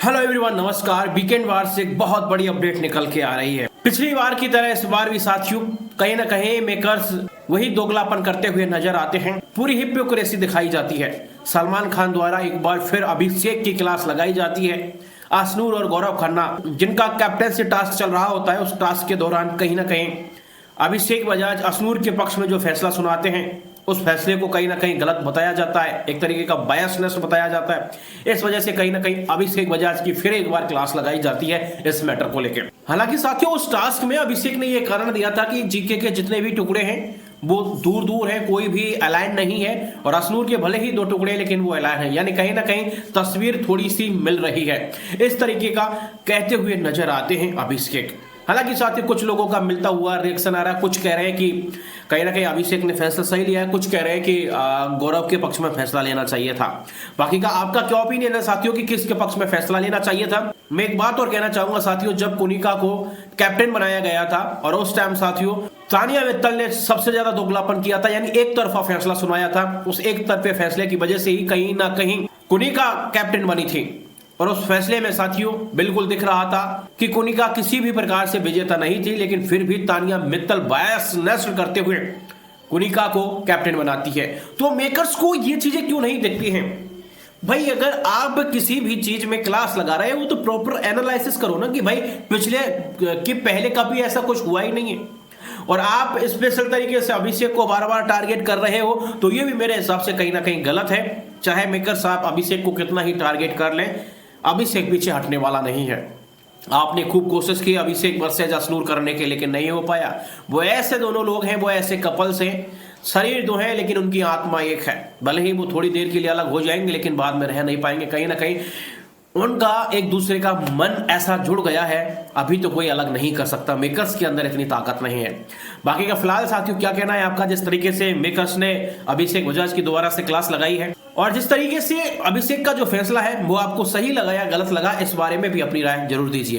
Hello everyone, नमस्कार। Weekend वार से एक बहुत बड़ी अपडेट निकल के आ रही है। पिछली बार की तरह इस बार भी साथियों कहीं ना कहीं मेकर्स वही दोगलापन करते हुए नजर आते हैं। पूरी हिपोक्रेसी दिखाई जाती है। सलमान खान द्वारा एक बार फिर अभिषेक की क्लास लगाई जाती है। अश्नूर और गौरव खन्ना जिनका कैप्टनसी टास्क चल रहा होता है, उस टास्क के दौरान कहीं ना कहीं अभिषेक बजाज अश्नूर के पक्ष में जो फैसला सुनाते हैं, उस फैसले को कहीं ना कहीं गलत बताया जाता है, एक तरीके का बायसनेस बताया जाता है। इस वजह से कहीं ना कहीं अभिषेक बजाज की फिर एक बार क्लास लगाई जाती है इस मैटर को लेकर। हालांकि साथियों, उस टास्क में अभिषेक ने यह कारण दिया था कि जीके के जितने भी टुकड़े हैं वो दूर दूर है, कोई भी अलाइन नहीं है, और अश्नूर के भले ही 2 टुकड़े लेकिन वो अलाइन है, यानी कहीं ना कहीं तस्वीर थोड़ी सी मिल रही है, इस तरीके का कहते हुए नजर आते हैं अभिषेक। हालांकि साथ ही कुछ लोगों का मिलता हुआ रिएक्शन आ रहा है। कुछ कह रहे हैं कि कहीं ना कहीं अभिषेक ने फैसला सही लिया है, कुछ कह रहे हैं कि गौरव के पक्ष में फैसला लेना चाहिए था। बाकी का आपका क्या ओपिनियन है साथियों कि किसके पक्ष में फैसला लेना चाहिए था? मैं एक बात और कहना चाहूंगा साथियों, जब कुनिका को कैप्टन बनाया गया था और उस टाइम साथियों तानिया मित्तल ने सबसे ज्यादा दोगलापन किया था, यानी एक तरफा फैसला सुनाया था। उस एक तरफे फैसले की वजह से ही कहीं ना कहीं कुनिका कैप्टन बनी थी, और उस फैसले में साथियों बिल्कुल दिख रहा था कि कुनिका किसी भी प्रकार से विजेता नहीं थी, लेकिन फिर भी तानिया मित्तल बायसनेस करते हुए कुनिका को कैप्टन बनाती है। तो मेकर्स को ये चीजें क्यों नहीं दिखती हैं? भाई, अगर आप किसी भी चीज में क्लास लगा रहे हो तो प्रॉपर एनालिसिस करो ना कि भाई पिछले कि पहले कभी ऐसा कुछ हुआ ही नहीं है, और आप स्पेशल तरीके से अभिषेक को बार बार टारगेट कर रहे हो, तो ये भी मेरे हिसाब से कहीं ना कहीं गलत है। चाहे मेकर साहब अभिषेक को कितना ही टारगेट कर लें, अभिषेक पीछे हटने वाला नहीं है। आपने खूब कोशिश की अभिषेक वर्सेज अश्नूर करने के, लेकिन नहीं हो पाया। वो ऐसे दोनों लोग हैं, वो ऐसे कपल्स हैं, शरीर दो हैं लेकिन उनकी आत्मा एक है। भले ही वो थोड़ी देर के लिए अलग हो जाएंगे लेकिन बाद में रह नहीं पाएंगे। कहीं ना कहीं उनका एक दूसरे का मन ऐसा जुड़ गया है, अभी तो कोई अलग नहीं कर सकता। मेकर्स के अंदर इतनी ताकत नहीं है। बाकी का फिलहाल साथियों क्या कहना है आपका, जिस तरीके से मेकर्स ने अभिषेक बजाज की दोबारा से क्लास लगाई है, और जिस तरीके से अभिषेक का जो फैसला है वो आपको सही लगा या गलत लगा, इस बारे में भी अपनी राय जरूर दीजिए।